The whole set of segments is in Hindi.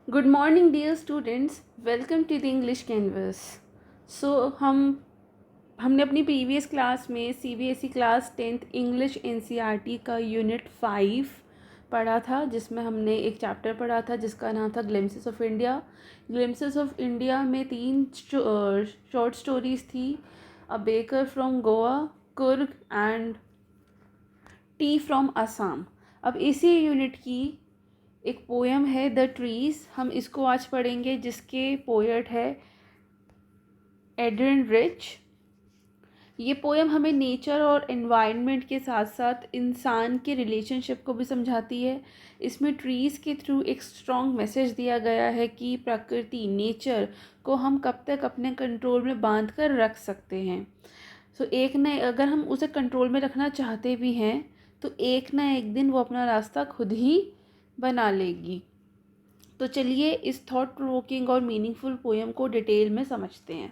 Good morning, dear students. Welcome to the English Canvas. So हमने अपनी प्रीवियस क्लास में CBSE class 10th English NCERT का यूनिट 5 पढ़ा था, जिसमें हमने एक चैप्टर पढ़ा था जिसका नाम था glimpses of India. Glimpses of India में 3 शॉर्ट स्टोरीज थी, a baker from Goa, Coorg and T from Assam. अब इसी यूनिट की एक पोएम है द ट्रीज़, हम इसको आज पढ़ेंगे, जिसके पोएट है एड्रिन रिच। ये पोएम हमें नेचर और एनवायरनमेंट के साथ साथ इंसान के रिलेशनशिप को भी समझाती है। इसमें ट्रीज़ के थ्रू एक स्ट्रॉन्ग मैसेज दिया गया है कि प्रकृति, नेचर को हम कब तक अपने कंट्रोल में बांध कर रख सकते हैं। एक न अगर हम उसे कंट्रोल में रखना चाहते भी हैं तो एक ना एक दिन वो अपना रास्ता खुद ही बना लेगी। तो चलिए इस थॉट प्रोवोकिंग और मीनिंगफुल पोएम को डिटेल में समझते हैं।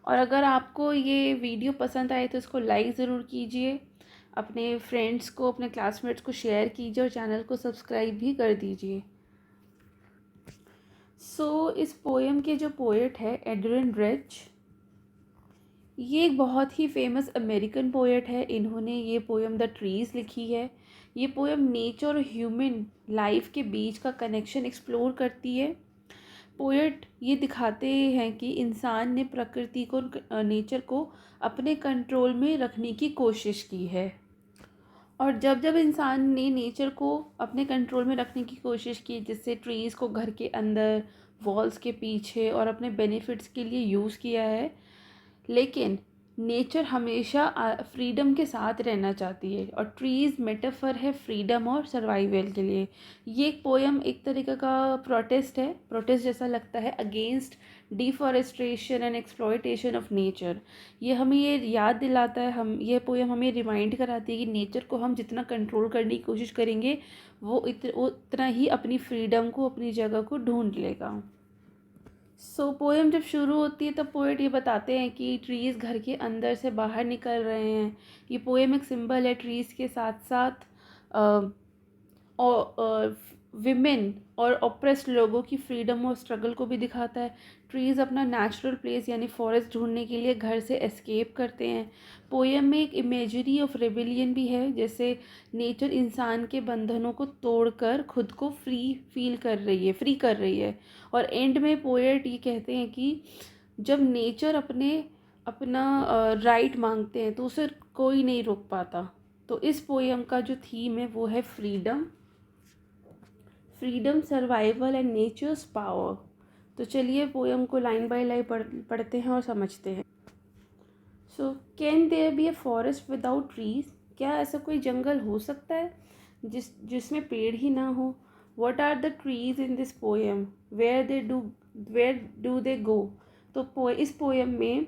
और अगर आपको ये वीडियो पसंद आए तो इसको लाइक ज़रूर कीजिए, अपने फ्रेंड्स को, अपने क्लासमेट्स को शेयर कीजिए और चैनल को सब्सक्राइब भी कर दीजिए। इस पोएम के जो पोएट है एड्रिन रिच, ये एक बहुत ही फेमस अमेरिकन पोएट है। इन्होंने ये पोएम द ट्रीज़ लिखी है। ये पोएम नेचर और ह्यूमन लाइफ के बीच का कनेक्शन एक्सप्लोर करती है। पोएट ये दिखाते हैं कि इंसान ने प्रकृति को, नेचर को अपने कंट्रोल में रखने की कोशिश की है, और जब जब इंसान ने नेचर को अपने कंट्रोल में रखने की कोशिश की, जिससे ट्रीज़ को घर के अंदर, वॉल्स के पीछे और अपने बेनिफिट्स के लिए यूज़ किया है, लेकिन नेचर हमेशा फ्रीडम के साथ रहना चाहती है, और ट्रीज़ मेटाफर है फ्रीडम और सर्वाइवल के लिए। ये एक पोएम एक तरीके का प्रोटेस्ट है, प्रोटेस्ट जैसा लगता है, against deforestation and exploitation of nature. ये हमें ये याद दिलाता है, ये पोएम हमें रिमाइंड कराती है कि नेचर को हम जितना कंट्रोल करने की कोशिश करेंगे वो उतना ही अपनी फ्रीडम को, अपनी जगह को ढूंढ लेगा। पोएम जब शुरू होती है तब पोएट ये बताते हैं कि ट्रीज़ घर के अंदर से बाहर निकल रहे हैं। ये पोएम एक सिंबल है ट्रीज़ के साथ साथ और विमेन और ऑप्रेस्ड लोगों की फ्रीडम और स्ट्रगल को भी दिखाता है। ट्रीज़ अपना नेचुरल प्लेस यानी फॉरेस्ट ढूंढने के लिए घर से एस्केप करते हैं। पोएम में एक इमेजरी ऑफ रेबिलियन भी है, जैसे नेचर इंसान के बंधनों को तोड़कर खुद को फ्री कर रही है। और एंड में पोएट ये कहते हैं कि जब नेचर अपना राइट मांगते हैं तो उसे कोई नहीं रोक पाता। तो इस पोएम का जो थीम है वो है freedom, survival and nature's power. तो चलिए पोएम को लाइन बाय लाइन पढ़ते हैं और समझते हैं। Can there be a forest without trees? क्या ऐसा कोई जंगल हो सकता है जिसमें पेड़ ही ना हो? What are the trees in this poem? Where do they go? तो इस पोएम में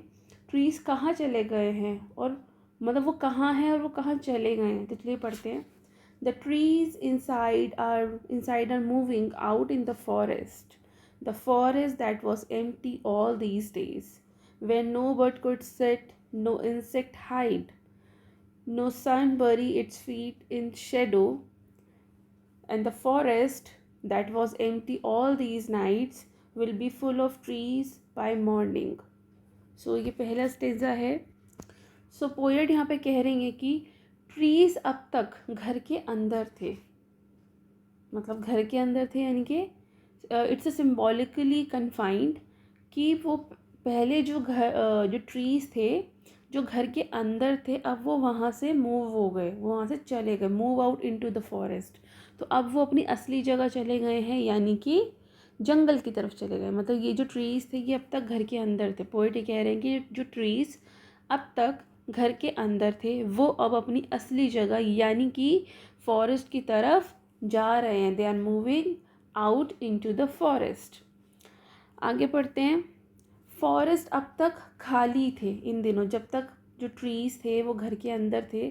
ट्रीज कहाँ चले गए हैं, और मतलब वो कहाँ हैं और वो कहाँ चले गए हैं। तो चलिए पढ़ते हैं। The trees inside are moving out in the forest that was empty all these days, where no bird could sit, no insect hide, no sun bury its feet in shadow, and the forest that was empty all these nights will be full of trees by morning. ये पहला स्टेजा है। पोएट यहाँ पे कह रही है कि ट्रीज़ अब तक घर के अंदर थे, मतलब घर के अंदर थे, यानी कि इट्स अ सिम्बॉलिकली कन्फाइंड, कि वो पहले जो ट्रीज़ थे जो घर के अंदर थे, अब वो वहाँ से मूव हो गए, वो वहाँ से चले गए, move out into the forest. तो अब वो अपनी असली जगह चले गए हैं, यानी कि जंगल की तरफ चले गए। मतलब ये जो ट्रीज़ थे ये अब तक घर के अंदर थे। पोएट ये कह रहे हैं कि जो ट्रीज़ अब तक घर के अंदर थे वो अब अपनी असली जगह यानी कि फॉरेस्ट की तरफ जा रहे हैं। They are moving out into the forest. आगे पढ़ते हैं। फॉरेस्ट अब तक खाली थे इन दिनों, जब तक जो ट्रीज़ थे वो घर के अंदर थे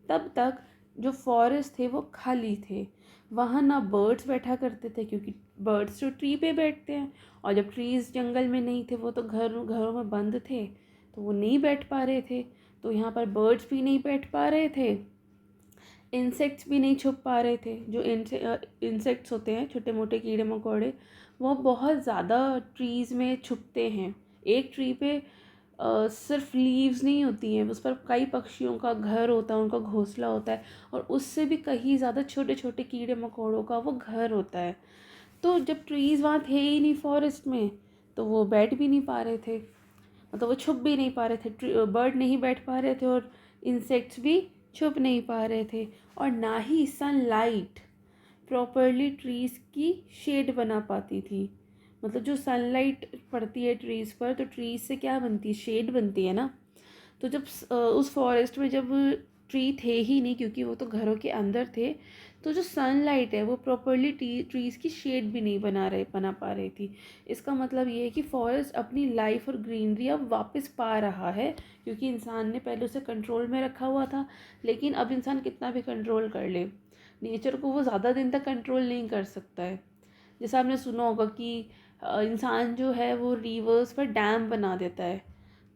तब तक जो फॉरेस्ट थे वो खाली थे। वहाँ ना बर्ड्स बैठा करते थे, क्योंकि बर्ड्स जो ट्री पे बैठते हैं, और जब ट्रीज़ जंगल में नहीं थे वो तो घरों में बंद थे, तो वो नहीं बैठ पा रहे थे। तो यहाँ पर बर्ड्स भी नहीं बैठ पा रहे थे। इंसेक्ट्स भी नहीं छुप पा रहे थे। जो इंसेक्ट्स होते हैं, छोटे मोटे कीड़े मकोड़े, वो बहुत ज़्यादा ट्रीज़ में छुपते हैं। एक ट्री पे सिर्फ लीव्स नहीं होती हैं, उस पर कई पक्षियों का घर होता है, उनका घोंसला होता है, और उससे भी कहीं ज़्यादा छोटे छोटे कीड़े मकोड़ों का वो घर होता है। तो जब ट्रीज़ वहाँ थे ही नहीं फॉरेस्ट में, तो वो बैठ भी नहीं पा रहे थे, मतलब वो छुप भी नहीं पा रहे थे, बर्ड नहीं बैठ पा रहे थे और इंसेक्ट्स भी छुप नहीं पा रहे थे, और ना ही सनलाइट प्रॉपरली ट्रीज़ की शेड बना पाती थी। मतलब जो सनलाइट पड़ती है ट्रीज़ पर, तो ट्रीज़ से क्या बनती है, शेड बनती है ना। तो जब उस फॉरेस्ट में जब ट्री थे ही नहीं, क्योंकि वो तो घरों के अंदर थे, तो जो सनलाइट है वो प्रॉपरली ट्रीज़ की शेड भी नहीं बना पा रही थी। इसका मतलब ये है कि फॉरेस्ट अपनी लाइफ और ग्रीनरी अब वापस पा रहा है, क्योंकि इंसान ने पहले उसे कंट्रोल में रखा हुआ था। लेकिन अब इंसान कितना भी कंट्रोल कर ले, नेचर को वो ज़्यादा दिन तक कंट्रोल नहीं कर सकता है। जैसे आपने सुना होगा कि इंसान जो है वो रिवर्स पर डैम बना देता है।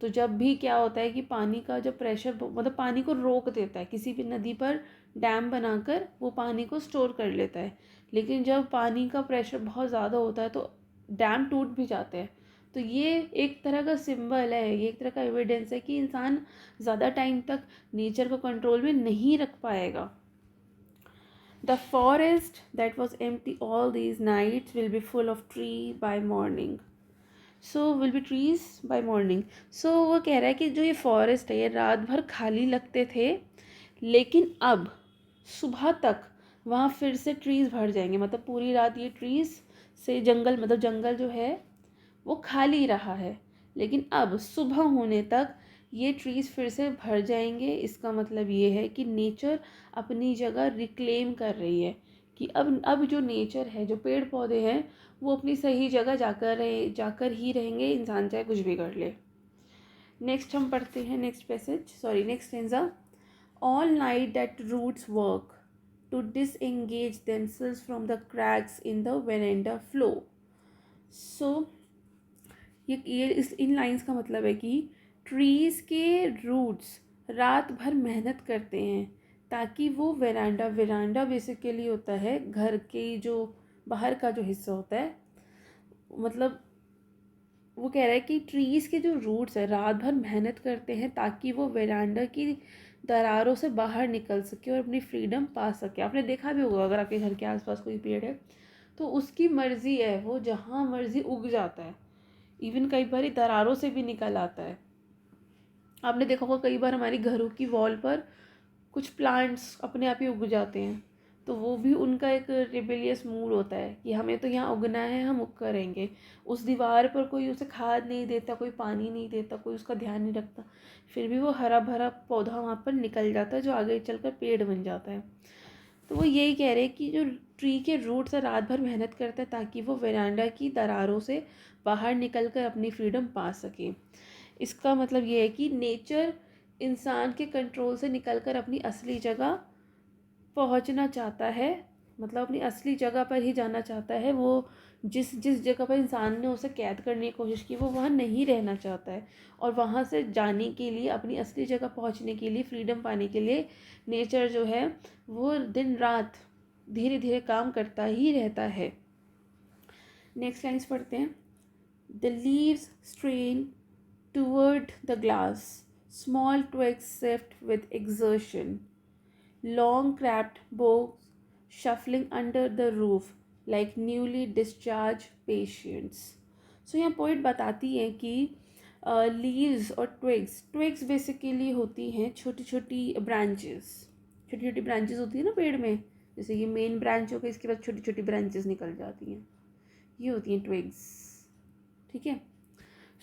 तो जब भी क्या होता है कि पानी का जब प्रेशर, मतलब पानी को रोक देता है, किसी भी नदी पर डैम बनाकर वो पानी को स्टोर कर लेता है। लेकिन जब पानी का प्रेशर बहुत ज़्यादा होता है तो डैम टूट भी जाते हैं। तो ये एक तरह का सिंबल है, ये एक तरह का एविडेंस है कि इंसान ज़्यादा टाइम तक नेचर को कंट्रोल में नहीं रख पाएगा। The forest that was empty all these nights will be full of tree by morning. So will be trees by morning. So वो कह रहा है कि जो ये फॉरेस्ट है ये रात भर खाली लगते थे, लेकिन अब सुबह तक वहाँ फिर से ट्रीज़ भर जाएंगे। मतलब पूरी रात ये ट्रीज़ से जंगल, मतलब जंगल जो है वो खाली रहा है, लेकिन अब सुबह होने तक ये ट्रीज़ फिर से भर जाएंगे। इसका मतलब ये है कि नेचर अपनी जगह रिक्लेम कर रही है, कि अब जो नेचर है, जो पेड़ पौधे हैं, वो अपनी सही जगह जाकर ही रहेंगे, इंसान चाहे कुछ भी कर ले। नेक्स्ट हम पढ़ते हैं next stanza. All night that roots work to disengage themselves from the cracks in the veranda floor. So इन लाइंस का मतलब है कि ट्रीज़ के रूट्स रात भर मेहनत करते हैं ताकि वो वेरांडा बेसिकली होता है घर के जो बाहर का जो हिस्सा होता है। मतलब वो कह रहा है कि ट्रीज़ के जो रूट्स है रात भर मेहनत करते हैं ताकि वो वेरांडा की दरारों से बाहर निकल सके और अपनी फ्रीडम पा सके। आपने देखा भी होगा, अगर आपके घर के आसपास कोई पेड़ है तो उसकी मर्ज़ी है, वो जहाँ मर्ज़ी उग जाता है, इवन कई बार दरारों से भी निकल आता है। आपने देखा होगा कई बार हमारी घरों की वॉल पर कुछ प्लांट्स अपने आप ही उग जाते हैं, तो वो भी उनका एक रिबेलियस मूड होता है कि हमें तो यहाँ उगना है, हम उग करेंगे। उस दीवार पर कोई उसे खाद नहीं देता, कोई पानी नहीं देता, कोई उसका ध्यान नहीं रखता, फिर भी वो हरा भरा पौधा वहाँ पर निकल जाता है जो आगे चलकर पेड़ बन जाता है। तो वो यही कह रहे हैं कि जो ट्री के रूट्स रात भर मेहनत करता है ताकि वो वेरांडा की दरारों से बाहर निकल कर अपनी फ्रीडम पा सके। इसका मतलब ये है कि नेचर इंसान के कंट्रोल से निकलकर अपनी असली जगह पहुंचना चाहता है, मतलब अपनी असली जगह पर ही जाना चाहता है। वो जिस जिस जगह पर इंसान ने उसे कैद करने की कोशिश की वो वहाँ नहीं रहना चाहता है, और वहाँ से जाने के लिए, अपनी असली जगह पहुँचने के लिए, फ्रीडम पाने के लिए नेचर जो है वो दिन रात धीरे धीरे काम करता ही रहता है। नेक्स्ट लाइन्स पढ़ते हैं। The leaves strain toward the glass, small twigs shift with exertion, long cracked boughs shuffling under the roof like newly discharged patients. So यहाँ पोइट बताती है कि लीव्स और ट्विग्स बेसिकली होती हैं छोटी छोटी ब्रांचेस। छोटी छोटी ब्रांचेस होती है ना पेड़ में, जैसे ये मेन ब्रांच हो गई, इसके बाद छोटी छोटी ब्रांचेस निकल जाती हैं, ये होती हैं ट्विग्स। ठीक है।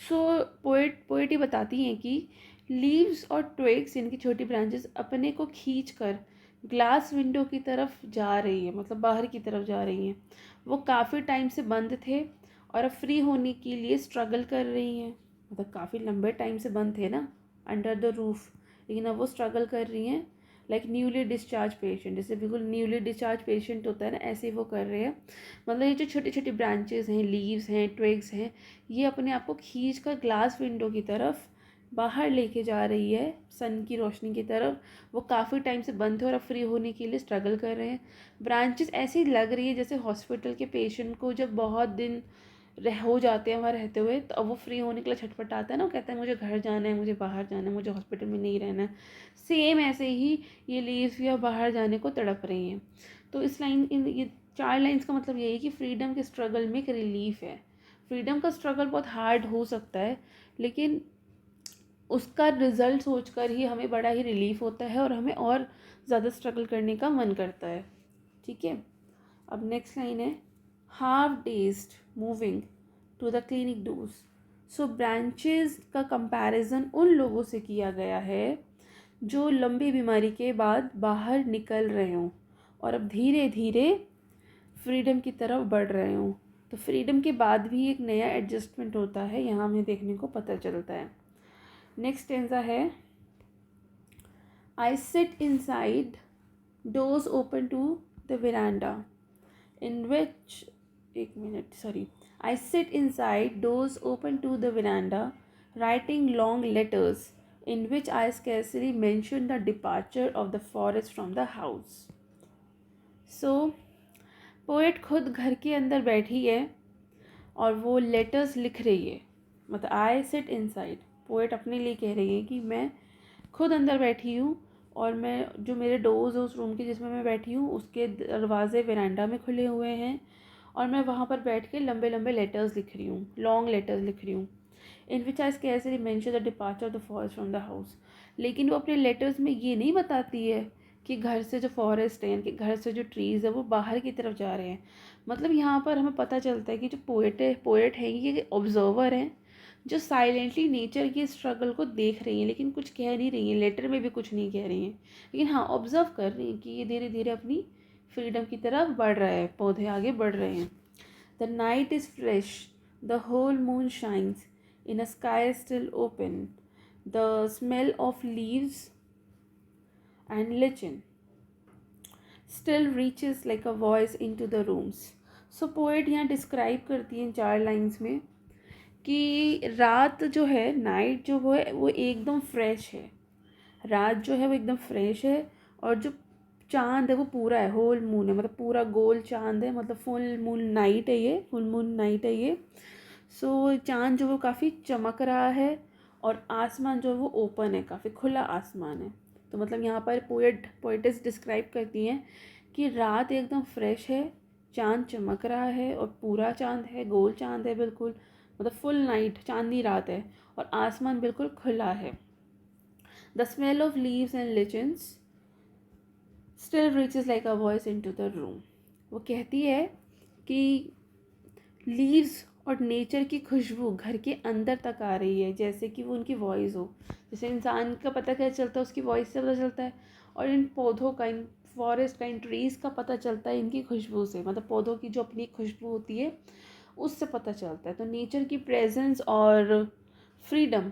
सो पोइट ही बताती हैं कि लीव्स और ट्विग्स, इनकी छोटी ब्रांचेस अपने को खींच कर ग्लास विंडो की तरफ जा रही है, मतलब बाहर की तरफ जा रही हैं। वो काफ़ी टाइम से बंद थे और अब फ्री होने के लिए स्ट्रगल कर रही हैं। मतलब काफ़ी लंबे टाइम से बंद थे ना अंडर द रूफ, लेकिन अब वो स्ट्रगल कर रही हैं लाइक न्यूली डिस्चार्ज पेशेंट। जैसे बिल्कुल न्यूली डिस्चार्ज पेशेंट होता है ना, ऐसे ही वो कर रहे हैं। मतलब ये जो छोटी छोटी ब्रांचेस हैं, लीव्स हैं, ट्विग्स हैं, ये अपने आप को खींच कर ग्लास विंडो की तरफ बाहर लेके जा रही है सन की रोशनी की तरफ। वो काफ़ी टाइम से बंद थे और अब फ्री होने के लिए स्ट्रगल कर रहे हैं। ब्रांचेस ऐसी लग रही है जैसे हॉस्पिटल के पेशेंट को जब बहुत दिन हो जाते हैं वहाँ रहते हुए, तो अब वो फ्री होने के लिए छटपटाता है ना, वो कहता है मुझे घर जाना है, मुझे बाहर जाना है, मुझे हॉस्पिटल में नहीं रहना है। सेम ऐसे ही ये लीव्स या बाहर जाने को तड़प रही हैं। तो इस लाइन इन ये 4 लाइन्स का मतलब यही है कि फ्रीडम के स्ट्रगल में एक रिलीफ है। फ्रीडम का स्ट्रगल बहुत हार्ड हो सकता है, लेकिन उसका रिज़ल्ट सोचकर ही हमें बड़ा ही रिलीफ होता है और हमें और ज़्यादा स्ट्रगल करने का मन करता है। ठीक है, अब नेक्स्ट लाइन है, half dazed moving to the clinic doors. So branches का कंपैरिजन उन लोगों से किया गया है जो लंबी बीमारी के बाद बाहर निकल रहे हों और अब धीरे धीरे फ्रीडम की तरफ बढ़ रहे हों। तो फ्रीडम के बाद भी एक नया एडजस्टमेंट होता है, यहाँ हमें देखने को पता चलता है। नेक्स्ट टेंसा है, I sit inside, doors open to the veranda in which एक minute sorry I sit inside, doors open to the veranda, writing long letters in which I scarcely mention the departure of the forest from the house. So poet खुद घर के अंदर बैठी है और वो लेटर्स लिख रही है। मतलब आई सिट इनसाइड, पोएट अपने लिए कह रही है कि मैं खुद अंदर बैठी हूँ और मैं जो मेरे डोर्स उस रूम के जिसमें मैं बैठी हूँ उसके दरवाजे वेरांडा में खुले हुए हैं और मैं वहाँ पर बैठ के लंबे लंबे लेटर्स लिख रही हूँ, लॉन्ग लेटर्स लिख रही हूँ। इन विच आई कैसे mention the departure of the forest from the house. लेकिन वो अपने लेटर्स में ये नहीं बताती है कि घर से जो फॉरेस्ट है, कि घर से जो ट्रीज़ है वो बाहर की तरफ जा रहे हैं। मतलब यहाँ पर हमें पता चलता है कि जो पोएट है ये ऑब्जर्वर हैं जो साइलेंटली नेचर की स्ट्रगल को देख रही हैं, लेकिन कुछ कह नहीं रही हैं, लेटर में भी कुछ नहीं कह रही हैं, लेकिन हाँ ऑब्जर्व कर रही हैं कि ये धीरे धीरे अपनी फ्रीडम की तरफ बढ़ रहा है, पौधे आगे बढ़ रहे हैं। The night is fresh, the whole moon shines in a sky still open, the smell of leaves and lichen still reaches like a voice into the rooms. So poet यहाँ डिस्क्राइब करती हैं 4 लाइन्स में कि रात जो है, नाइट जो वो एकदम फ्रेश है। रात जो है वो एकदम फ्रेश है और जो चाँद है वो पूरा है, होल मून है, मतलब पूरा गोल चाँद है, मतलब फुल मून नाइट है ये, फुल मून नाइट है ये। सो चाँद जो वो काफ़ी चमक रहा है और आसमान जो है वो ओपन है, काफ़ी खुला आसमान है। तो मतलब यहाँ पर पोएटिस डिस्क्राइब करती हैं कि रात एकदम फ्रेश है, चाँद चमक रहा है और पूरा चाँद है, गोल चाँद है बिल्कुल, मतलब फुल नाइट चांदनी रात है और आसमान बिल्कुल खुला है। The smell of leaves and lichens still reaches like a voice into the room. वो कहती है कि लीव्स और नेचर की खुशबू घर के अंदर तक आ रही है, जैसे कि वो उनकी वॉइस हो। जैसे इंसान का पता क्या चलता है, उसकी वॉइस से पता चलता है, और इन पौधों का, इन फॉरेस्ट का, इन ट्रीज़ का पता चलता है इनकी खुशबू से, मतलब पौधों की जो अपनी खुशबू होती है उससे पता चलता है। तो नेचर की प्रेजेंस और फ्रीडम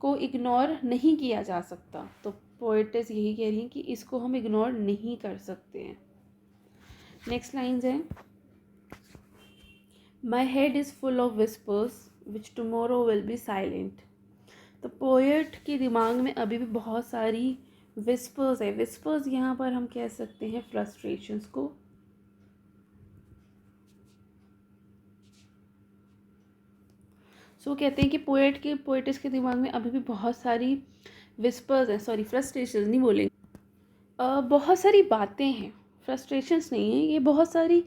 को इग्नोर नहीं किया जा सकता। तो पोएटिस यही कह रही हैं कि इसको हम इग्नोर नहीं कर सकते हैं। नेक्स्ट लाइन्स हैं, my head is full of whispers which tomorrow will be silent. तो पोएट के दिमाग में अभी भी बहुत सारी विस्पर्स है। विस्पर्स यहाँ पर हम कह सकते हैं फ्रस्ट्रेशंस को। सो कहते हैं कि पोएटिस के दिमाग में अभी भी बहुत सारी विस्पर्स हैं, सॉरी फ्रस्ट्रेशंस नहीं बोलेंगे, बहुत सारी बातें हैं, फ्रस्ट्रेशंस नहीं है ये, बहुत सारी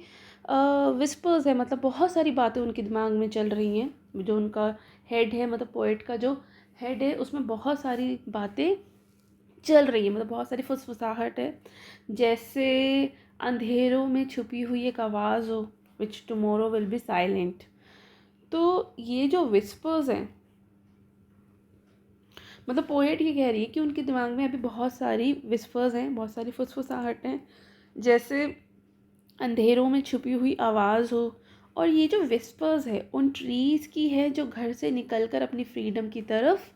विस्पर्स है, मतलब बहुत सारी बातें उनके दिमाग में चल रही हैं। जो उनका हेड है, मतलब पोएट का जो हेड है उसमें बहुत सारी बातें चल रही है, मतलब बहुत सारी फुसफुसाहट है, जैसे अंधेरों में छुपी हुई एक आवाज़ हो, विच टुमारो विल बी साइलेंट। तो ये जो विस्पर्स हैं, मतलब पोएट ये कह रही है कि उनके दिमाग में अभी बहुत सारी विस्पर्स हैं, बहुत सारी फुसफुसाहट हैं, जैसे अंधेरों में छुपी हुई आवाज़ हो। और ये जो विस्पर्स है उन ट्रीज़ की है जो घर से निकलकर अपनी फ्रीडम की तरफ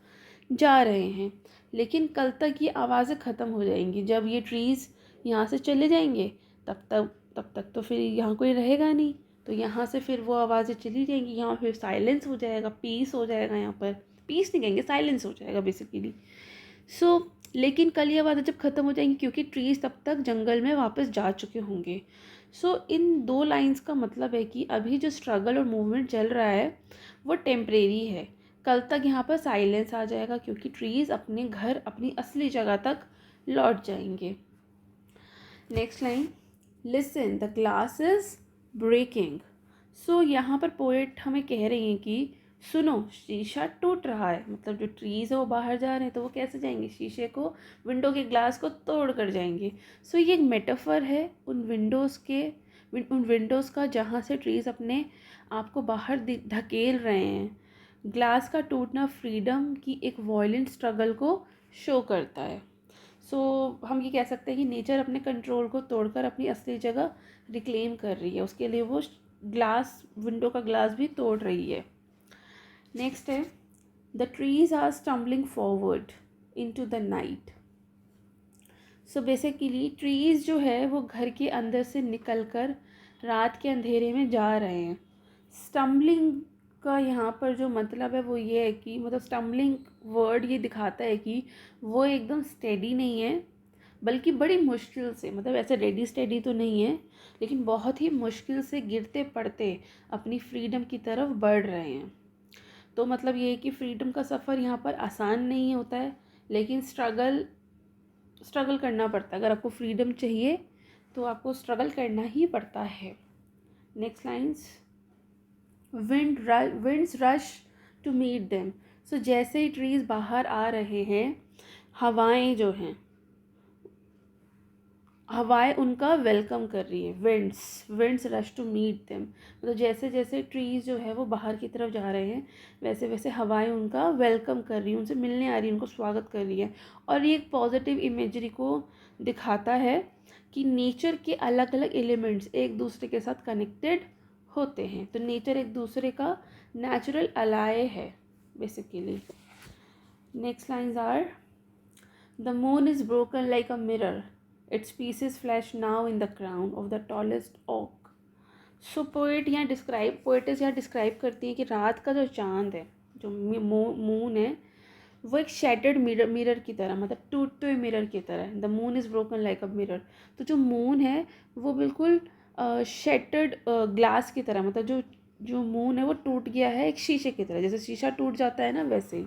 जा रहे हैं, लेकिन कल तक ये आवाज़ें ख़त्म हो जाएंगी। जब ये ट्रीज़ यहाँ से चले जाएंगे तब तक तो फिर यहाँ कोई रहेगा नहीं, तो यहाँ से फिर वो आवाज़ें चली जाएंगी, यहाँ फिर साइलेंस हो जाएगा, पीस हो जाएगा यहाँ पर, पीस नहीं कहेंगे, साइलेंस हो जाएगा बेसिकली। सो लेकिन कल ये बात जब ख़त्म हो जाएंगी क्योंकि ट्रीज़ तब तक जंगल में वापस जा चुके होंगे। सो इन दो लाइंस का मतलब है कि अभी जो स्ट्रगल और मूवमेंट चल रहा है वो टेम्परेरी है। कल तक यहाँ पर साइलेंस आ जाएगा क्योंकि ट्रीज़ अपने घर, अपनी असली जगह तक लौट जाएंगे। Next line, listen the glass is breaking. So यहाँ पर पोएट हमें कह रही हैं कि सुनो, शीशा टूट रहा है। मतलब जो ट्रीज़ है वो बाहर जा रहे हैं तो वो कैसे जाएंगे, शीशे को, विंडो के ग्लास को तोड़ कर जाएंगे। सो ये एक मेटाफर है उन विंडोज़ का जहाँ से ट्रीज़ अपने आप को बाहर धकेल रहे हैं। ग्लास का टूटना फ्रीडम की एक वॉयलेंट स्ट्रगल को शो करता है। सो हम ये कह सकते हैं कि नेचर अपने कंट्रोल को तोड़कर अपनी असली जगह रिक्लेम कर रही है, उसके लिए वो ग्लास, विंडो का ग्लास भी तोड़ रही है। नेक्स्ट है, the trees are stumbling forward into the night. So basically trees जो है वो घर के अंदर से निकलकर रात के अंधेरे में जा रहे हैं। स्टम्बलिंग का यहाँ पर जो मतलब है वो ये है कि मतलब स्टम्बलिंग वर्ड ये दिखाता है कि वो एकदम स्टेडी नहीं है, बल्कि बड़ी मुश्किल से, मतलब ऐसे रेडी स्टेडी तो नहीं है, लेकिन बहुत ही मुश्किल से गिरते पड़ते अपनी फ्रीडम की तरफ बढ़ रहे हैं। तो मतलब ये है कि फ्रीडम का सफ़र यहाँ पर आसान नहीं होता है, लेकिन स्ट्रगल करना पड़ता है। अगर आपको फ्रीडम चाहिए तो आपको स्ट्रगल करना ही पड़ता है। Next lines, winds rush to meet them. So जैसे ही ट्रीज़ बाहर आ रहे हैं, हवाएं जो हैं, हवाएं उनका वेलकम कर रही है। Winds rush to meet them, मतलब जैसे जैसे ट्रीज़ जो है वो बाहर की तरफ जा रहे हैं वैसे वैसे हवाएं उनका वेलकम कर रही हैं, उनसे मिलने आ रही हैं, उनको स्वागत कर रही है। और ये एक पॉजिटिव इमेजरी को दिखाता है कि नेचर के अलग अलग एलिमेंट्स एक दूसरे के साथ कनेक्टेड होते हैं। तो नेचर एक दूसरे का नेचुरल अलाय है basically. Next lines are, the moon is broken like a mirror, its pieces flash now in the crown of the tallest oak. So poet's यहाँ डिस्क्राइब करती है कि रात का जो चांद है, जो मून है, वो एक शैटर्ड मिरर की तरह, मतलब टूटते हुए मिरर की तरह। The moon is broken like a mirror. तो जो मून है वो बिल्कुल शैटर्ड ग्लास की तरह, मतलब जो मून है वो टूट गया है एक शीशे की तरह, जैसे शीशा टूट जाता है ना वैसे ही।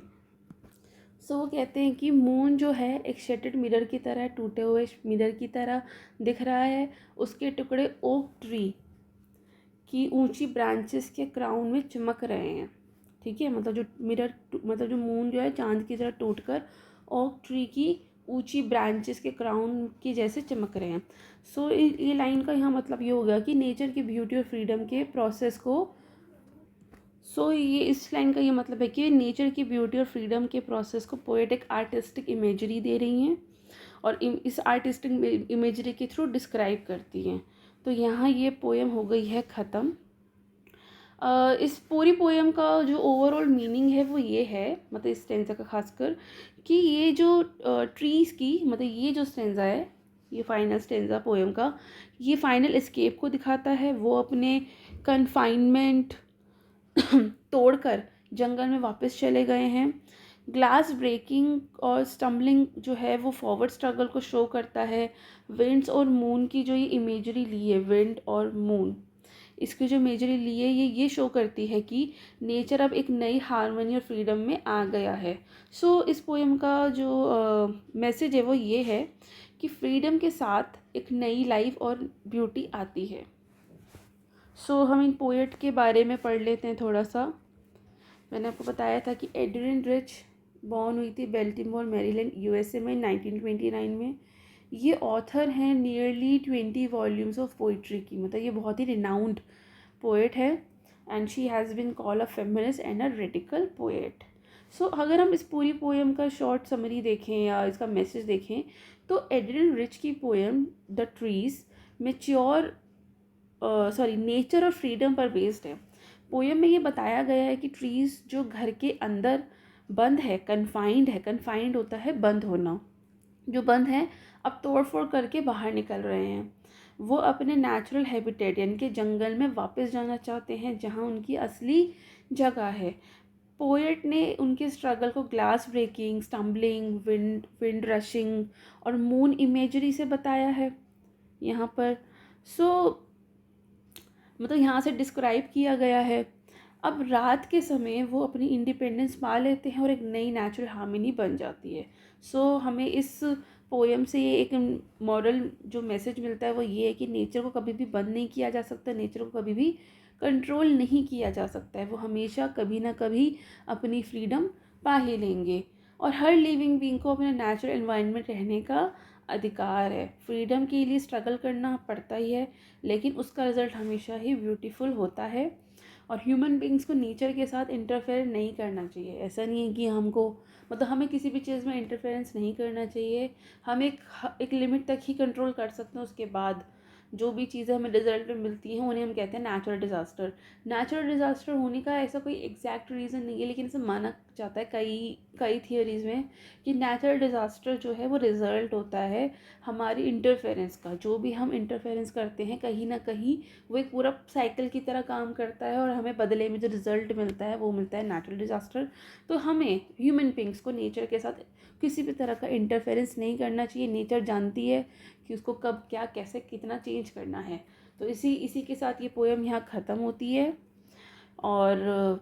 सो वो कहते हैं कि मून जो है एक शेटेड मिरर की तरह, टूटे हुए मिरर की तरह दिख रहा है। उसके टुकड़े ओक ट्री की ऊंची ब्रांचेस के क्राउन में चमक रहे हैं। ठीक है, मतलब जो मून जो है चांद की तरह टूटकर ओक ट्री की ऊंची ब्रांचेस के क्राउन की जैसे चमक रहे हैं। सो ये लाइन का यहाँ मतलब ये होगा कि नेचर की ब्यूटी और फ्रीडम के प्रोसेस को, ये इस लाइन का ये मतलब है कि नेचर की ब्यूटी और फ्रीडम के प्रोसेस को पोएटिक आर्टिस्टिक इमेजरी दे रही हैं और इस आर्टिस्टिक इमेजरी के थ्रू डिस्क्राइब करती हैं। तो यहाँ ये पोएम हो गई है ख़त्म। इस पूरी पोएम का जो ओवरऑल मीनिंग है वो ये है, मतलब इस स्टेंजा का खासकर, कि ये जो ट्रीज़ की, मतलब ये जो स्टेंजा है, ये फाइनल स्टेंजा पोएम का, ये फाइनल एस्केप को दिखाता है। वो अपने कन्फाइनमेंट तोड़कर जंगल में वापस चले गए हैं। ग्लास ब्रेकिंग और स्टम्बलिंग जो है वो फॉरवर्ड स्ट्रगल को शो करता है। विंड्स और मून की जो ये इमेजरी ली है, विंड और मून, इसकी जो इमेजरी ली है ये शो करती है कि नेचर अब एक नई हार्मनी और फ्रीडम में आ गया है। इस पोएम का जो मैसेज है वो ये है कि फ्रीडम के साथ एक नई लाइफ और ब्यूटी आती है। हम इन पोएट के बारे में पढ़ लेते हैं थोड़ा सा। मैंने आपको बताया था कि एड्रियन रिच बॉर्न हुई थी बेल्टिमोर मैरीलैंड यूएसए में 1929 में। ये ऑथर हैं नियरली 20 वॉल्यूम्स ऑफ पोइट्री की, मतलब ये बहुत ही रिनाउंड पोएट है। And she has been called a feminist and a radical poet. अगर हम इस पूरी पोएम का शॉर्ट समरी देखें या इसका मैसेज देखें तो एड्रियन रिच की पोएम द ट्रीज नेचर और फ्रीडम पर बेस्ड है। पोएम में ये बताया गया है कि ट्रीज़ जो घर के अंदर बंद है, कन्फाइंड होता है बंद होना, जो बंद है अब तोड़फोड़ करके बाहर निकल रहे हैं। वो अपने नेचुरल हैबिटेट यानी कि जंगल में वापस जाना चाहते हैं जहाँ उनकी असली जगह है। पोएट ने उनके स्ट्रगल को glass breaking, stumbling, wind rushing और मून इमेजरी से बताया है यहाँ पर। मतलब यहाँ से डिस्क्राइब किया गया है। अब रात के समय वो अपनी इंडिपेंडेंस पा लेते हैं और एक नई नेचुरल हार्मनी बन जाती है। हमें इस पोएम से ये एक मॉरल जो मैसेज मिलता है वो ये है कि नेचर को कभी भी बंद नहीं किया जा सकता, नेचर को कभी भी कंट्रोल नहीं किया जा सकता है। वो हमेशा कभी ना कभी अपनी फ्रीडम पा ही लेंगे और हर लिविंग बीइंग को अपने नेचुरल एनवायरनमेंट रहने का अधिकार है। फ्रीडम के लिए स्ट्रगल करना पड़ता ही है, लेकिन उसका रिज़ल्ट हमेशा ही ब्यूटीफुल होता है। और ह्यूमन बींग्स को नेचर के साथ इंटरफेयर नहीं करना चाहिए। ऐसा नहीं है कि हमको मतलब हमें किसी भी चीज़ में इंटरफेरेंस नहीं करना चाहिए। हम एक लिमिट तक ही कंट्रोल कर सकते हैं, उसके बाद जो भी चीज़ें हमें रिजल्ट में मिलती हैं उन्हें हम कहते हैं नेचुरल डिज़ास्टर। नेचुरल डिज़ास्टर होने का ऐसा कोई एग्जैक्ट रीज़न नहीं है, लेकिन इसे माना जाता है कई कई थियोरीज़ में कि नेचुरल डिज़ास्टर जो है वो रिज़ल्ट होता है हमारी इंटरफेरेंस का। जो भी हम इंटरफेरेंस करते हैं कहीं ना कहीं वो एक पूरा साइकिल की तरह काम करता है और हमें बदले में जो रिज़ल्ट मिलता है वो मिलता है नेचुरल डिज़ास्टर। तो हमें ह्यूमन बींग्स को नेचर के साथ किसी भी तरह का इंटरफेरेंस नहीं करना चाहिए। नेचर जानती है कि उसको कब क्या कैसे कितना चेंज करना है। तो इसी इसी के साथ ये पोएम यहाँ ख़त्म होती है। और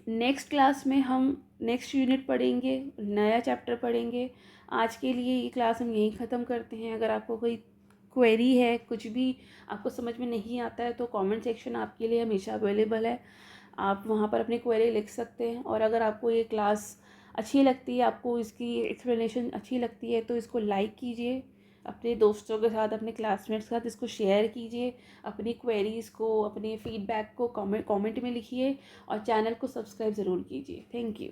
नेक्स्ट क्लास में हम नेक्स्ट यूनिट पढ़ेंगे, नया चैप्टर पढ़ेंगे। आज के लिए ये क्लास हम यहीं ख़त्म करते हैं। अगर आपको कोई क्वेरी है, कुछ भी आपको समझ में नहीं आता है, तो कमेंट सेक्शन आपके लिए हमेशा अवेलेबल है। आप वहाँ पर अपनी क्वेरी लिख सकते हैं। और अगर आपको ये क्लास अच्छी लगती है, आपको इसकी एक्सप्लेनेशन अच्छी लगती है, तो इसको लाइक कीजिए, अपने दोस्तों के साथ, अपने क्लासमेट्स के साथ इसको शेयर कीजिए। अपनी क्वेरीज़ को, अपने फीडबैक को कमेंट में लिखिए और चैनल को सब्सक्राइब ज़रूर कीजिए। Thank you.